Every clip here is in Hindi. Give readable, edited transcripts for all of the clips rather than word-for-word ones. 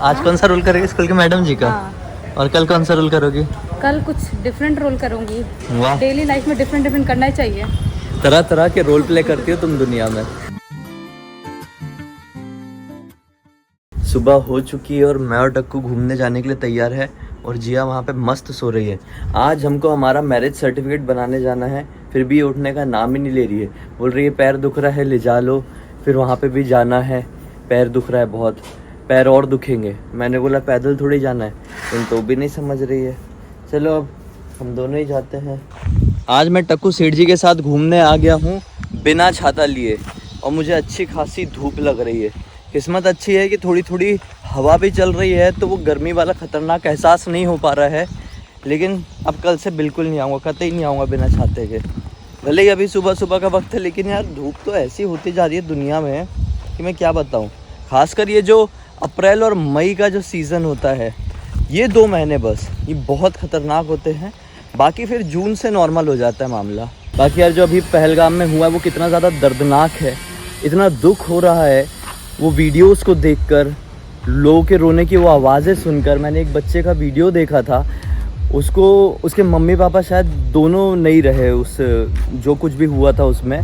आज कौन सा रोल करेगी स्कूल के मैडम जी का? हाँ। और कल कौन सा रोल करोगी? कल कुछ डिफरेंट रोल करूंगी। वाह, डेली लाइफ में डिफरेंट डिफरेंट करना ही चाहिए। तरह तरह के रोल प्ले करती हो तुम दुनिया में। सुबह हो चुकी है और मैं और टक्कू घूमने जाने के लिए तैयार है और जिया वहाँ पे मस्त सो रही है। आज हमको हमारा मैरिज सर्टिफिकेट बनाने जाना है, फिर भी उठने का नाम ही नहीं ले रही है। बोल रही है पैर दुख रहा है ले जा लो, फिर वहाँ पे भी जाना है, पैर दुख रहा है बहुत, पैर और दुखेंगे। मैंने बोला पैदल थोड़ी जाना है, लेकिन तो भी नहीं समझ रही है। चलो अब हम दोनों ही जाते हैं। आज मैं टक्कू सेठ जी के साथ घूमने आ गया हूँ बिना छाता लिए, और मुझे अच्छी खासी धूप लग रही है। किस्मत अच्छी है कि थोड़ी थोड़ी हवा भी चल रही है, तो वो गर्मी वाला ख़तरनाक एहसास नहीं हो पा रहा है। लेकिन अब कल से बिल्कुल नहीं आऊँगा, कतई नहीं आऊँगा बिना छाते के। भले ही अभी सुबह सुबह का वक्त है, लेकिन यार धूप तो ऐसी होती जा रही है दुनिया में कि मैं क्या बताऊँ। खासकर ये जो अप्रैल और मई का जो सीज़न होता है, ये 2 महीने बस ये बहुत ख़तरनाक होते हैं। बाकी फिर जून से नॉर्मल हो जाता है मामला। बाकी यार जो अभी पहलगाम में हुआ है वो कितना ज़्यादा दर्दनाक है, इतना दुख हो रहा है वो वीडियोस को देखकर, लोगों के रोने की वो आवाज़ें सुनकर। मैंने एक बच्चे का वीडियो देखा था, उसको उसके मम्मी पापा शायद दोनों नहीं रहे उस जो कुछ भी हुआ था उसमें।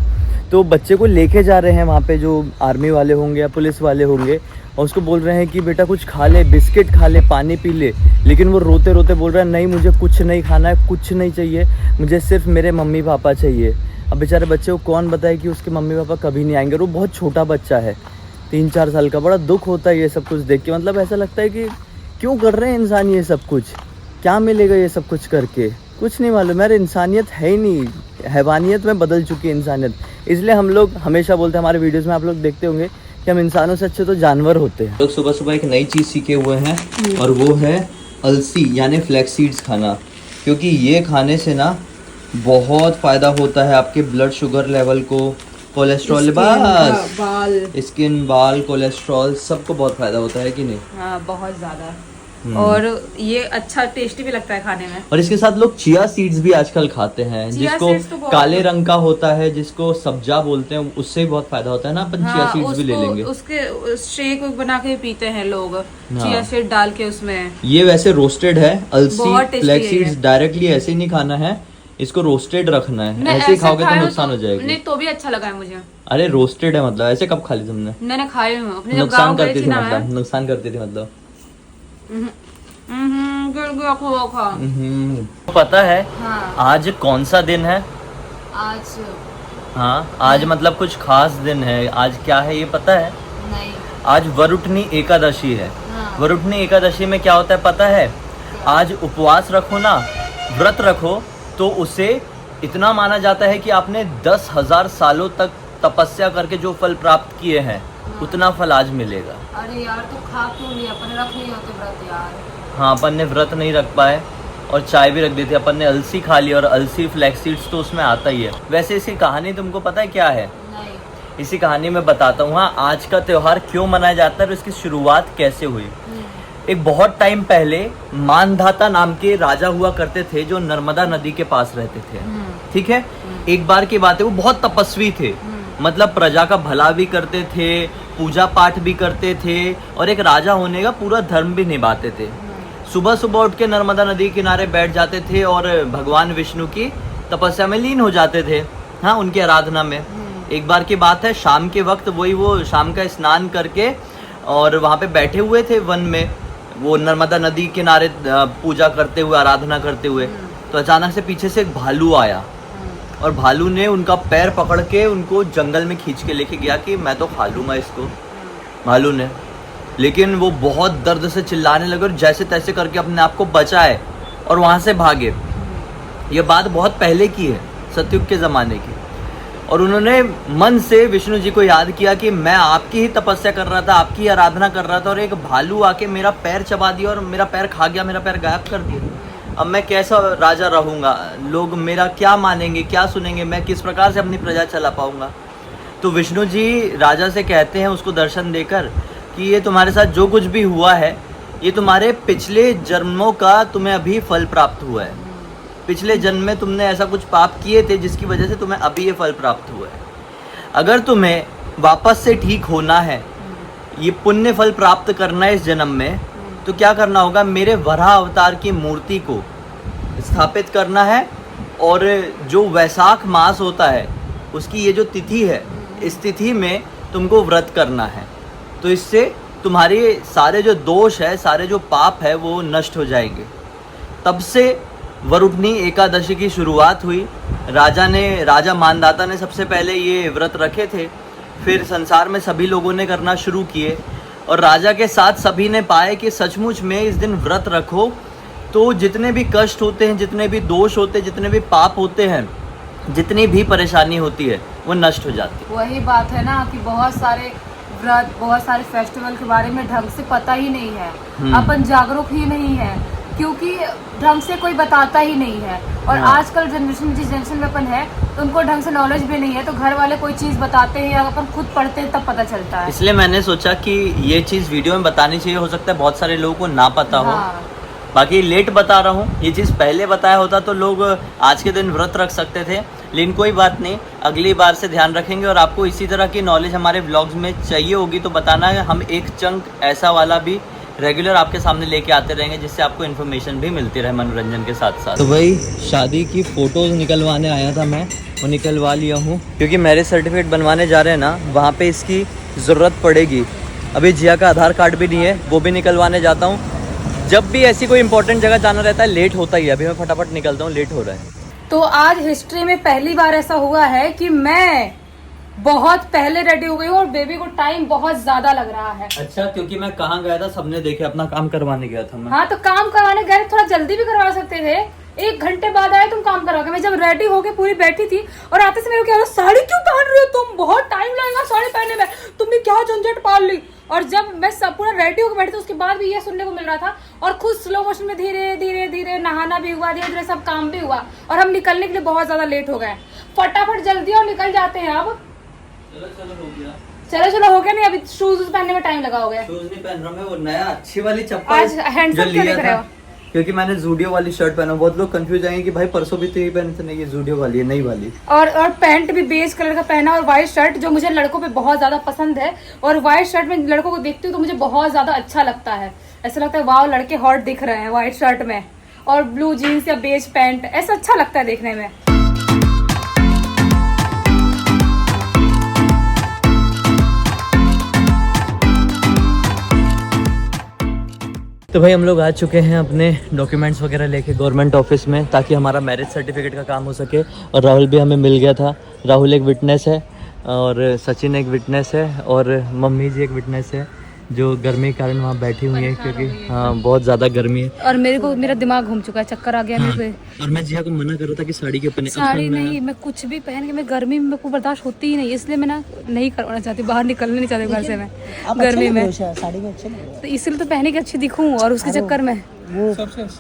तो बच्चे को लेके जा रहे हैं वहाँ पे जो आर्मी वाले होंगे या पुलिस वाले होंगे, और उसको बोल रहे हैं कि बेटा कुछ खा ले, बिस्किट खा ले, पानी पी ले। लेकिन वो रोते रोते बोल रहा है नहीं मुझे कुछ नहीं खाना है, कुछ नहीं चाहिए, मुझे सिर्फ मेरे मम्मी पापा चाहिए। अब बेचारे बच्चे को कौन बताए कि उसके मम्मी पापा कभी नहीं आएंगे। और वो बहुत छोटा बच्चा है, 3-4 साल का। बड़ा दुख होता है ये सब कुछ देख के। मतलब ऐसा लगता है कि क्यों कर रहे हैं इंसान ये सब कुछ, क्या मिलेगा ये सब कुछ करके, कुछ नहीं मालूम यार। इंसानियत है ही नहीं, हैवानियत में बदल चुकी है इंसानियत। इसलिए हम लोग हमेशा बोलते हैं, हमारे वीडियोस में आप लोग देखते होंगे कि हम इंसानों से अच्छे तो जानवर होते हैं। लोग सुबह सुबह एक नई चीज़ सीखे हुए हैं, और वो है अलसी यानी फ्लैक्स सीड्स खाना। क्योंकि ये खाने से ना बहुत फ़ायदा होता है आपके ब्लड शुगर लेवल को, कोलेस्ट्रॉल, बस स्किन, बाल, कोलेस्ट्रॉल, सबको बहुत फ़ायदा होता है कि नहीं? हाँ बहुत ज्यादा। और ये अच्छा टेस्टी भी लगता है खाने में। और इसके साथ लोग चिया सीड्स भी आजकल खाते हैं, जिसको तो काले रंग का होता है, जिसको सब्जा बोलते हैं, उससे भी बहुत फायदा होता है ना। अपन चिया सीड्स भी ले लेंगे, उसके शेक बना के पीते हैं लोग, चिया सीड डाल के उसमें। ये वैसे रोस्टेड है अलसी, फ्लैक्स सीड्स डायरेक्टली ऐसे ही नहीं खाना है, इसको रोस्टेड रखना है। ऐसे ही खाओगे तो नुकसान हो जाएगा। नहीं तो भी अच्छा लगा है मुझे। अरे रोस्टेड है मतलब, ऐसे कब खा ली तुमने? मैंने खाए हूँ अपने नुकसान करती थी मतलब, नुकसान करती थी मतलब। पता है हाँ। आज कौन सा दिन है? आज हाँ आज मतलब कुछ खास दिन है। आज क्या है ये पता है? नहीं। आज वरुटनी एकादशी है। हाँ। वरुटनी एकादशी में क्या होता है पता है? आज उपवास रखो ना, व्रत रखो, तो उसे इतना माना जाता है कि आपने 10,000 सालों तक तपस्या करके जो फल प्राप्त किए हैं, उतना फल आज मिलेगा। अरे यार तो खा क्यों नहीं, अपन रख नहीं होते व्रत यार। हाँ अपन ने व्रत नहीं रख पाए और चाय भी रख दी थी। अपन ने अलसी खा ली, और अलसी फ्लैक्स सीड्स तो उसमें आता ही है। वैसे इसकी कहानी तुमको पता है क्या है? नहीं। इसी कहानी में बताता हूँ। हाँ आज का त्योहार क्यों मनाया जाता है और इसकी शुरुआत कैसे हुई। एक बहुत टाइम पहले मानधाता नाम के राजा हुआ करते थे, जो नर्मदा नदी के पास रहते थे। ठीक है, एक बार की बात है, वो बहुत तपस्वी थे। मतलब प्रजा का भला भी करते थे, पूजा पाठ भी करते थे, और एक राजा होने का पूरा धर्म भी निभाते थे। सुबह सुबह उठ के नर्मदा नदी किनारे बैठ जाते थे और भगवान विष्णु की तपस्या में लीन हो जाते थे। हाँ उनकी आराधना में। एक बार की बात है, शाम के वक्त वो शाम का स्नान करके और वहाँ पे बैठे हुए थे वन में, वो नर्मदा नदी किनारे पूजा करते हुए, आराधना करते हुए। तो अचानक से पीछे से एक भालू आया, और भालू ने उनका पैर पकड़ के उनको जंगल में खींच के लेके गया कि मैं तो खा लूँगा इसको, भालू ने। लेकिन वो बहुत दर्द से चिल्लाने लगे और जैसे तैसे करके अपने आप को बचाए और वहाँ से भागे। ये बात बहुत पहले की है, सतयुग के ज़माने की। और उन्होंने मन से विष्णु जी को याद किया कि मैं आपकी ही तपस्या कर रहा था, आपकी ही आराधना कर रहा था, और एक भालू आके मेरा पैर चबा दिया और मेरा पैर खा गया, मेरा पैर गायब कर दिया। अब मैं कैसा राजा रहूँगा, लोग मेरा क्या मानेंगे, क्या सुनेंगे, मैं किस प्रकार से अपनी प्रजा चला पाऊँगा। तो विष्णु जी राजा से कहते हैं उसको दर्शन देकर कि ये तुम्हारे साथ जो कुछ भी हुआ है, ये तुम्हारे पिछले जन्मों का तुम्हें अभी फल प्राप्त हुआ है। पिछले जन्म में तुमने ऐसा कुछ पाप किए थे जिसकी वजह से तुम्हें अभी ये फल प्राप्त हुआ है। अगर तुम्हें वापस से ठीक होना है, ये पुण्य फल प्राप्त करना है इस जन्म में, तो क्या करना होगा, मेरे वराह अवतार की मूर्ति को स्थापित करना है। और जो वैशाख मास होता है उसकी ये जो तिथि है, इस तिथि में तुमको व्रत करना है। तो इससे तुम्हारे सारे जो दोष है, सारे जो पाप है वो नष्ट हो जाएंगे। तब से वरुणनी एकादशी की शुरुआत हुई। राजा मानदाता ने सबसे पहले ये व्रत रखे थे, फिर संसार में सभी लोगों ने करना शुरू किए, और राजा के साथ सभी ने पाए कि सचमुच में इस दिन व्रत रखो तो जितने भी कष्ट होते हैं, जितने भी दोष होते हैं, जितने भी पाप होते हैं, जितनी भी परेशानी होती है वो नष्ट हो जाती है। वही बात है ना कि बहुत सारे व्रत, बहुत सारे फेस्टिवल के बारे में ढंग से पता ही नहीं है, अपन जागरूक ही नहीं है, क्योंकि ढंग से कोई बताता ही नहीं है। और आजकल जनरेशन, जिस जनरेशन में अपन है, तो उनको ढंग से नॉलेज भी नहीं है, तो घर वाले कोई चीज़ बताते हैं या अपन खुद पढ़ते हैं तब पता चलता है। इसलिए मैंने सोचा कि ये चीज़ वीडियो में बतानी चाहिए। हो सकता है बहुत सारे लोगों को ना पता हो, बाकी लेट बता रहा हूँ। ये चीज़ पहले बताया होता तो लोग आज के दिन व्रत रख सकते थे, लेकिन कोई बात नहीं, अगली बार से ध्यान रखेंगे। और आपको इसी तरह की नॉलेज हमारे व्लॉग्स में चाहिए होगी तो बताना है, हम एक चंक ऐसा वाला भी रेगुलर आपके सामने लेके आते रहेंगे, जिससे आपको इन्फॉर्मेशन भी मिलती रहे मनोरंजन के साथ साथ। तो भाई शादी की फ़ोटोज़ निकलवाने आया था मैं, वो निकलवा लिया हूँ, क्योंकि मैरिज सर्टिफिकेट बनवाने जा रहे हैं ना, वहाँ पे इसकी ज़रूरत पड़ेगी। अभी जिया का आधार कार्ड भी नहीं है, वो भी निकलवाने जाता हूँ। जब भी ऐसी कोई इंपॉर्टेंट जगह जाना रहता है लेट होता ही है। अभी मैं फटाफट निकलता हूँ, लेट हो रहा है। तो आज हिस्ट्री में पहली बार ऐसा हुआ है कि मैं बहुत पहले रेडी हो गई हूँ और बेबी को टाइम बहुत ज्यादा लग रहा है। अच्छा, क्योंकि मैं कहाँ गया था सबने देखे, अपना काम करवाने गया था मैं। हाँ, तो काम करवाने गए, थोड़ा जल्दी भी करवा सकते थे, 1 घंटे बाद आए तुम काम करवा के। मैं जब रेडी होके पूरी बैठी थी और आते से मेरे को क्या, साड़ी क्यों पहन रही हो तुम, बहुत टाइम लगेगा साड़ी पहनने में, तुमने क्या झंझट पाल ली। और जब मैं सब पूरा रेडी होकर बैठी थी, उसके बाद भी ये सुनने को मिल रहा था। और खुद स्लो मोशन में धीरे धीरे धीरे नहाना भी हुआ, धीरे धीरे सब काम भी हुआ, और हम निकलने के लिए बहुत ज्यादा लेट हो गए। फटाफट जल्दी और निकल जाते हैं अब। चलो हो गया। चलो हो गया। नहीं, अभी शूज पहनने में टाइम लगा हो गया। शूज नहीं पहन रहा मैं, वो नया अच्छी वाली चप्पल आज हैंडसम क्यों दिख रहे हो? क्योंकि मैंने जूडियो वाली शर्ट पहना। बहुत लोग कंफ्यूज आएंगे कि भाई परसों भी तो ये पहने थे। नहीं, ये जूडियो वाली है, नई वाली। और पैंट भी बेज कलर का पहना, और व्हाइट शर्ट जो मुझे लड़कों पे बहुत ज्यादा पसंद है। और व्हाइट शर्ट में लड़कों को देखती हूँ तो मुझे बहुत ज्यादा अच्छा लगता है। ऐसा लगता है वाह, लड़के हॉट दिख रहे हैं व्हाइट शर्ट में, और ब्लू जीन्स या बेज पैंट, ऐसा अच्छा लगता है देखने में। तो भाई हम लोग आ चुके हैं अपने डॉक्यूमेंट्स वगैरह लेके गवर्नमेंट ऑफिस में, ताकि हमारा मैरिज सर्टिफिकेट का काम हो सके। और राहुल भी हमें मिल गया था। राहुल एक विटनेस है, और सचिन एक विटनेस है, और मम्मी जी एक विटनेस है, जो गर्मी के कारण वहाँ बैठी हुई है, क्योंकि हाँ बहुत ज़्यादा गर्मी है। और मेरा दिमाग घूम चुका है, चक्कर आ गया मेरे को। और मैं जिया को मना कर रहा था कि साड़ी के पहने, साड़ी नहीं, मैं कुछ भी पहन के, मैं गर्मी में मेरे को बर्दाश्त होती ही नहीं, इसलिए मैं ना नहीं करवाना चाहती, बाहर निकलने नहीं चाहती घर से मैं गर्मी में। साड़ी में अच्छे लग तो इसलिए तो पहने के अच्छी दिखूं, और उसके चक्कर में वो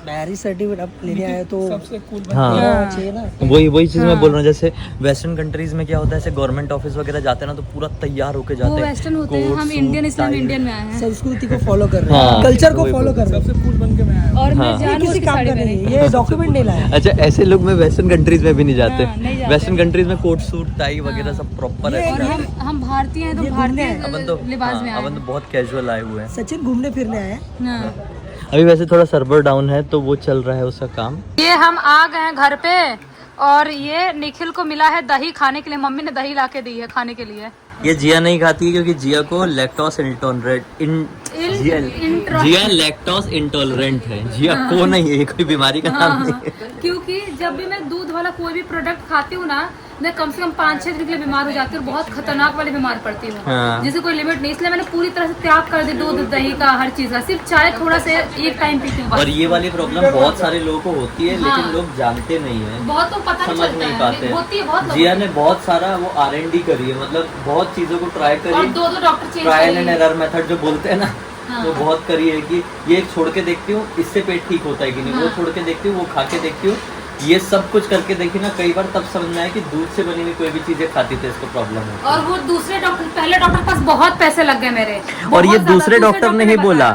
मैरिज सर्टिफिकेट अब लेने आए तो सबसे कूल हाँ चाहिए ना। वही चीज़ मैं बोल रहा हूँ। जैसे वेस्टर्न कंट्रीज में क्या होता है, ऐसे गवर्नमेंट ऑफिस वगैरह जाते हैं ना, तो पूरा तैयार होके जाते हैं। वो वेस्टर्न होते हैं, हम इंडियन, इसलिए हम इंडियन में आए हैं। संस्कृति को फॉलो कर रहे हैं, हाँ, कल्चर को फॉलो कर रहे हैं, सबसे कूल बन के मैं आया। और मैं हाँ। जानबूझ किसी के काम साड़ी का पहनी। नहीं, ये डॉक्यूमेंट नहीं लाया। अच्छा, ऐसे लोग में वेस्टर्न कंट्रीज में भी नहीं जाते। हाँ, नहीं जाते। वेस्टर्न कंट्रीज में कोट सूट टाई वगैरह सब प्रॉपर है। और हम भारतीय हैं, तो भारतीय लिबास में आए अपन तो बहुत कैजुअल आए हुए हैं। सचिन घूमने फिरने आए हैं। हैं। अभी वैसे थोड़ा सर्वर डाउन है, तो वो चल रहा है उसका काम। ये हम आ गए हैं घर पे, और ये निखिल को मिला है दही खाने के लिए। मम्मी ने दही ला के दी है खाने के लिए। ये जिया नहीं खाती, क्योंकि जिया को लैक्टोस जिया लैक्टोस इंटॉलरेंट है। जिया को नहीं है, ये कोई बीमारी का नाम नहीं है। क्योंकि जब भी मैं दूध वाला कोई भी प्रोडक्ट खाती हूँ ना, मैं कम से कम 5-6 दिन के लिए बीमार हो जाती हूँ, और बहुत खतरनाक वाली बीमार पड़ती हूँ। हाँ। जिसे कोई लिमिट नहीं, इसलिए मैंने पूरी तरह से त्याग कर दी दूध दही का, हर चीज का। सिर्फ चाय थोड़ा से एक टाइम पीती हूँ। और ये वाली प्रॉब्लम बहुत सारे लोगों को होती है, लेकिन लोग जानते नहीं है, बहुत तो पता समझ नहीं पाते। होती है बहुत। जिया ने बहुत सारा वो R&D करी है, मतलब बहुत चीजों को ट्राई और करी, 2 doctor change trial and error method जो बोलते हैं ना, हाँ। वो बहुत करी है कि ये छोड़ के देखती हूँ इससे पेट ठीक होता है कि नहीं, वो छोड़ के देखती हूँ, वो खा के देखती हूँ, ये सब कुछ करके देखी ना कई बार, तब समझ में आया कि दूध से बनी हुई कोई भी चीजें खाती थे इसको प्रॉब्लम है। और वो दूसरे डॉक्टर, पहले डॉक्टर के पास बहुत पैसे लग गए मेरे। और ये दूसरे डॉक्टर ने ही बोला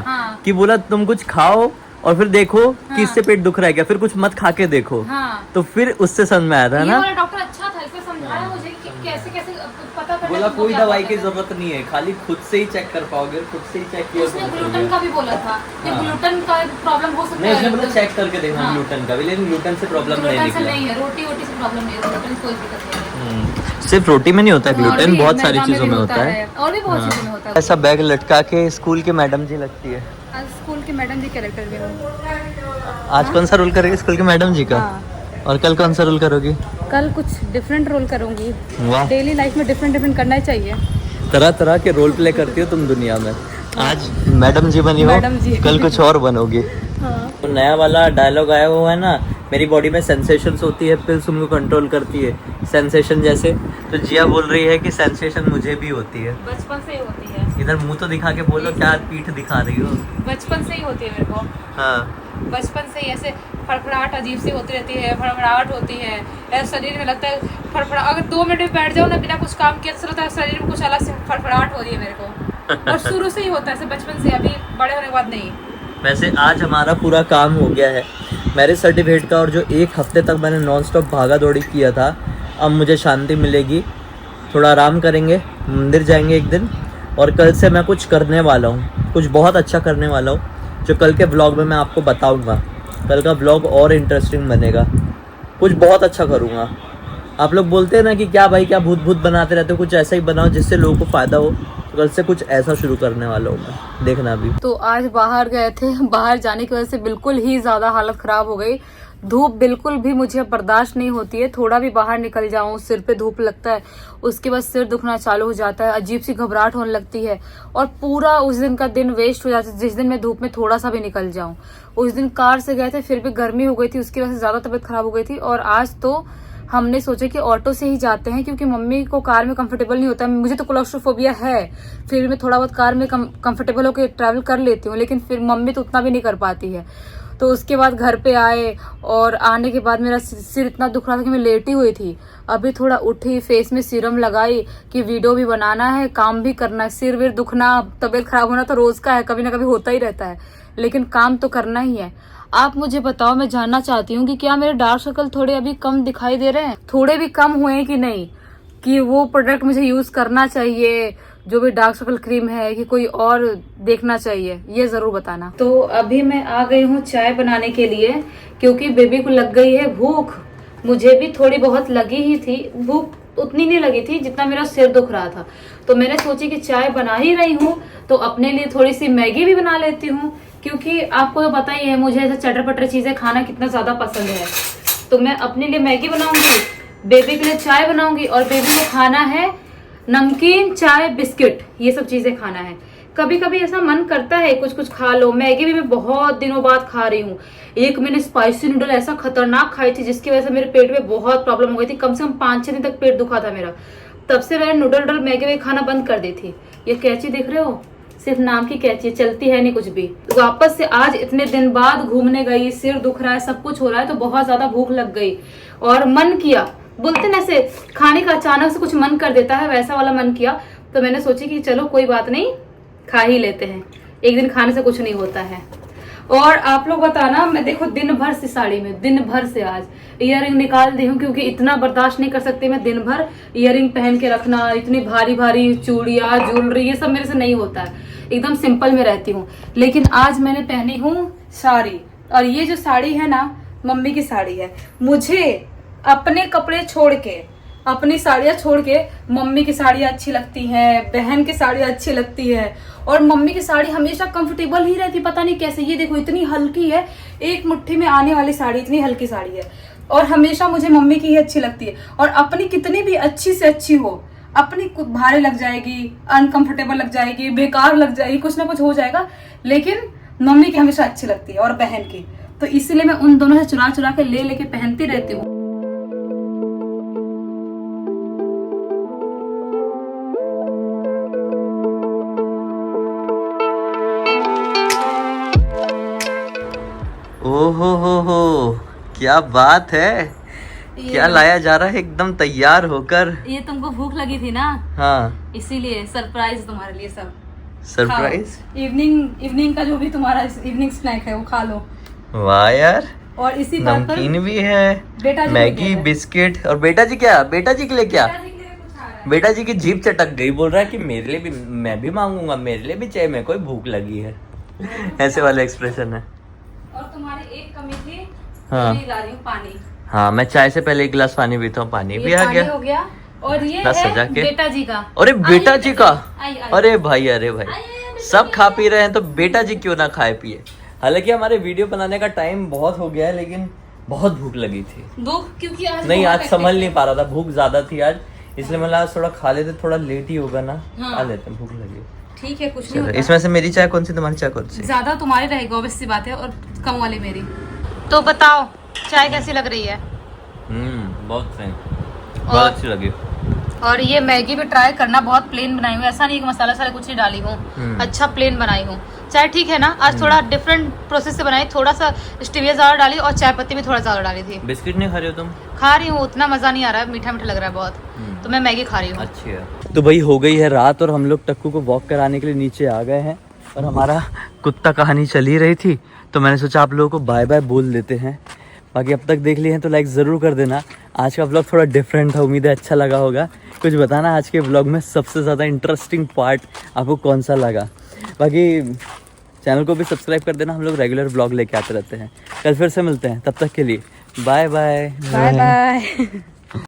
कि बोला तुम कुछ खाओ और फिर देखो कि इससे पेट दुख रहा है क्या, फिर कुछ मत खा के देखो। हाँ। तो फिर उससे समझ में आया था ये ना। वाला डॉक्टर अच्छा था, इसने समझाया मुझे कि कैसे कैसे पता करना बोला तुमको कोई क्या दवाई होता की है। जरूरत नहीं है, खाली खुद से ही चेक कर पाओगे, खुद से ही चेक किया उसने तो पता ग्लूटन चलेगा। का भी बोला था कि हाँ। ग्लूटन का प्रॉब्लम हो सकता नहीं, उसने है। बोला चेक करके देखना हाँ। ग्लूटन का भी, लेकिन ग्लूटन से प्रॉब्लम नहीं ग्लूटन से निकला। नहीं है, रोटी वोटी से प्रॉब्लम नहीं है, ग्लूटन कोई दिक्कत नहीं है। सिर्फ रोटी में नहीं होता और ग्लूटेन, भी बहुत सारी मैदा चीजों भी में होता है। और भी बहुत हाँ। चीजों में होता है। ऐसा बैग लटका के स्कूल की मैडम जी लगती है। आज स्कूल की मैडम जी कैरेक्टर भी हो। आज कौन सा रोल करेगी स्कूल की मैडम जी का? हाँ। और कल कौन सा रोल करोगी? कल कुछ डिफरेंट रोल करूंगी। वाह, डेली लाइफ में डिफरेंट डिफरेंट करना ही चाहिए। तरह तरह के रोल प्ले करती हो तुम दुनिया में। आज मैडम जी बनी हो, मैडम जी। कल कुछ और बनोगी। हाँ। तो नया वाला डायलॉग आया हुआ है ना, मेरी बॉडी में सेंसेशंस होती है, पिल्स उनको कंट्रोल करती है, सेंसेशन जैसे। तो जिया बोल रही है कि सेंसेशन मुझे भी होती है। बचपन से ही होती है। इधर मुंह तो दिखा के बोलो, क्या पीठ दिखा रही हो? बचपन से ही होती है मेरे को। हाँ, बचपन से ही ऐसे फड़फड़ाहट अजीब सी होती रहती है, फड़फड़ाहट होती है, ऐसे शरीर में लगता है फड़फड़ा। अगर 2 मिनट भी बैठ जाओ ना बिना कुछ काम किए, तो लगता है शरीर में कुछ अलग से फड़फड़ाहट हो रही है मेरे को। और शुरू से ही होता है ऐसे, बचपन से, अभी बड़े होने के बाद नहीं। वैसे आज हमारा पूरा काम हो गया है मैरिज सर्टिफिकेट का, और जो 1 हफ्ते तक मैंने नॉन स्टॉप भागा दौड़ी किया था, अब मुझे शांति मिलेगी। थोड़ा आराम करेंगे, मंदिर जाएंगे एक दिन, और कल से मैं कुछ करने वाला हूँ, कुछ बहुत अच्छा करने वाला हूँ, जो कल के ब्लॉग में मैं आपको बताऊँगा। कल का ब्लॉग और इंटरेस्टिंग बनेगा, कुछ बहुत अच्छा करूँगा। आप लोग बोलते हैं ना कि क्या भाई क्या भूत भूत बनाते रहते हो, कुछ ऐसा ही बनाओ जिससे लोगों को फ़ायदा हो। तो कल से कुछ ऐसा शुरू करने वाला हूँ मैं, देखना भी। तो आज बाहर गए थे, बाहर जाने की वजह से बिल्कुल ही ज्यादा हालत खराब हो गई। धूप बिल्कुल भी मुझे बर्दाश्त नहीं होती है, थोड़ा भी बाहर निकल जाऊं सिर पे धूप लगता है, उसके बाद सिर दुखना चालू हो जाता है, अजीब सी घबराहट होने लगती है, और पूरा उस दिन का दिन वेस्ट हो जाता है। जिस दिन मैं धूप में थोड़ा सा भी निकल जाऊं, उस दिन कार से गए थे, फिर भी गर्मी हो गई थी, उसकी वजह से ज्यादा तबीयत खराब हो गई थी। और आज तो हमने सोचा कि ऑटो से ही जाते हैं, क्योंकि मम्मी को कार में कंफर्टेबल नहीं होता। मुझे तो क्लॉस्ट्रोफोबिया है, फिर मैं थोड़ा बहुत कार में कंफर्टेबल होकर ट्रैवल कर लेती हूँ, लेकिन फिर मम्मी तो उतना भी नहीं कर पाती है। तो उसके बाद घर पे आए, और आने के बाद मेरा सिर इतना दुख रहा था कि मैं लेटी हुई थी। अभी थोड़ा उठी, फेस में सीरम लगाई कि वीडियो भी बनाना है, काम भी करना है। सिर विर दुखना, तबीयत खराब होना तो रोज का है, कभी ना कभी होता ही रहता है, लेकिन काम तो करना ही है। आप मुझे बताओ, मैं जानना चाहती हूँ कि क्या मेरे डार्क सर्कल थोड़े अभी कम दिखाई दे रहे हैं, थोड़े भी कम हुए हैं कि नहीं, कि वो प्रोडक्ट मुझे यूज करना चाहिए, जो भी डार्क सर्कल क्रीम है, कि कोई और देखना चाहिए, ये जरूर बताना। तो अभी मैं आ गई हूँ चाय बनाने के लिए, क्योंकि बेबी को लग गई है भूख। मुझे भी थोड़ी बहुत लगी ही थी, भूख उतनी नहीं लगी थी जितना मेरा सिर दुख रहा था। तो मैंने सोची कि चाय बना ही रही हूँ तो अपने लिए थोड़ी सी मैगी भी बना लेती हूँ, क्योंकि आपको तो पता ही है मुझे ऐसे चटर पटर चीजें खाना कितना ज्यादा पसंद है। तो मैं अपने लिए मैगी बनाऊंगी, बेबी के लिए चाय बनाऊंगी, और बेबी को खाना है नमकीन, चाय, बिस्किट, ये सब चीजें खाना है। कभी कभी ऐसा मन करता है कुछ कुछ खा लो। मैगी भी मैं बहुत दिनों बाद खा रही हूँ। एक मैंने स्पाइसी नूडल ऐसा खतरनाक खाई थी जिसकी वजह से मेरे पेट में बहुत प्रॉब्लम हो गई थी, कम से कम 5-6 दिन तक पेट दुखा था मेरा। तब से मैंने नूडल मैगी खाना बंद कर दी थी। ये कैंची देख रहे हो, सिर्फ नाम की कैंची, चलती है नहीं कुछ भी। वापस से आज इतने दिन बाद घूमने गई, सिर दुख रहा है, सब कुछ हो रहा है, तो बहुत ज्यादा भूख लग गई, और मन किया, बोलते ना ऐसे खाने का अचानक से कुछ मन कर देता है, वैसा वाला मन किया। तो मैंने सोची कि चलो कोई बात नहीं, खा ही लेते हैं, एक दिन खाने से कुछ नहीं होता है। और आप लोग बताना, मैं देखो दिन भर से साड़ी में, दिन भर से आज इयररिंग निकाल दी हूँ, क्योंकि इतना बर्दाश्त नहीं कर सकती मैं दिन भर इयररिंग पहन के रखना, इतनी भारी भारी चूड़ियां, ज्वेलरी, ये सब मेरे से नहीं होता है, एकदम सिंपल में रहती हूँ। लेकिन आज मैंने पहनी हूँ साड़ी, और ये जो साड़ी है ना, मम्मी की साड़ी है। मुझे अपने कपड़े छोड़ के, अपनी साड़ियाँ छोड़ के मम्मी की साड़ियाँ अच्छी लगती हैं, बहन की साड़ियाँ अच्छी लगती है, और मम्मी की साड़ी हमेशा कंफर्टेबल ही रहती, पता नहीं कैसे। ये देखो इतनी हल्की है, एक मुट्ठी में आने वाली साड़ी, इतनी हल्की साड़ी है, और हमेशा मुझे मम्मी की ही अच्छी लगती है। और अपनी कितनी भी अच्छी से अच्छी हो, अपनी कुछ भारी लग जाएगी, अनकंफर्टेबल लग जाएगी, बेकार लग जाएगी, कुछ ना कुछ हो जाएगा, लेकिन मम्मी की हमेशा अच्छी लगती है, और बहन की। तो इसलिए मैं उन दोनों से चुरा चुरा के ले लेके पहनती रहती हूँ। ओहो हो, क्या बात है, क्या लाया जा रहा है एकदम तैयार होकर। ये तुमको भूख लगी थी ना, हाँ, इसीलिए सरप्राइज तुम्हारे लिए सब। सरप्राइज। इवनिंग का जो भी तुम्हारा इवनिंग स्नैक है वो खा लो। वाह यार, और इसी बात पर नमकीन भी है, बेटा जी मैगी, बिस्किट, और बेटा जी क्या, बेटा जी के लिए क्या? बेटा जी के लिए कुछ आ रहा बेटा जी की जीभ चटक गई, बोल रहा है कि मेरे लिए भी, मैं भी मांगूंगा, मेरे लिए भी चाहिए, मेरे को भी भूख लगी है। ऐसे वाला एक्सप्रेशन है। और तुम्हारी एक कमी थी, हाँ। मैं ला रही हूँ पानी। हाँ, मैं चाय से पहले एक गिलास पानी पीता हूँ, पानी भी ये आ पानी गया। हो गया। और ये दस सजा है के। बेटा जी का। अरे बेटा जी का, आई, आई। अरे भाई सब खा पी रहे हैं तो बेटा जी क्यों ना खाए पिए। हालांकि हमारे वीडियो बनाने का टाइम बहुत हो गया है, लेकिन बहुत भूख लगी थी। भूख क्योंकि आज नहीं, बहुत आज संभल नहीं पा रहा था, भूख ज्यादा थी आज, इसलिए मैं आज थोड़ा खा लेते, थोड़ा लेट ही होगा ना। हाँ। खा लेते हैं, भूख लगी। ठीक है, कुछ नहीं चलो, होता। इसमें से मेरी चाय कौन सी, तुम्हारी चाय कौन सी? ज्यादा तुम्हारी रहेगी, ऑब्वियस सी बात है, और कम वाली मेरी। तो बताओ चाय कैसी लग रही है? बहुत सही, बहुत अच्छी लगी। और ये मैगी भी ट्राई करना, बहुत प्लेन बनाई हूँ, ऐसा नहीं कि मसाला सारा कुछ नहीं डाली हूँ, अच्छा प्लेन बनाई हूँ। चाय ठीक है ना, आज थोड़ा डिफरेंट प्रोसेस से बनाई, थोड़ा सा स्टीविया ज्यादा डाली और चाय पत्ती भी थोड़ा ज्यादा डाली थी। बिस्किट नहीं खा रही हो तुम? खा रही हूँ, उतना मजा नहीं आ रहा है, मीठा मीठा लग रहा है बहुत, तो मैं मैगी खा रही हूँ। अच्छी है। तो भाई हो गई है रात और हम लोग टक्कू को वॉक कराने के लिए नीचे आ गए हैं, और हमारा कुत्ता कहानी चल ही रही थी, तो मैंने सोचा आप लोगों को बाय बाय बोल देते हैं। बाकी अब तक देख लिए हैं तो लाइक ज़रूर कर देना। आज का व्लॉग थोड़ा डिफरेंट था, उम्मीद है अच्छा लगा होगा। कुछ बताना आज के व्लॉग में सबसे ज़्यादा इंटरेस्टिंग पार्ट आपको कौन सा लगा। बाकी चैनल को भी सब्सक्राइब कर देना, हम लोग रेगुलर व्लॉग लेके आते रहते हैं। कल फिर से मिलते हैं, तब तक के लिए बाय बाय। Bye bye.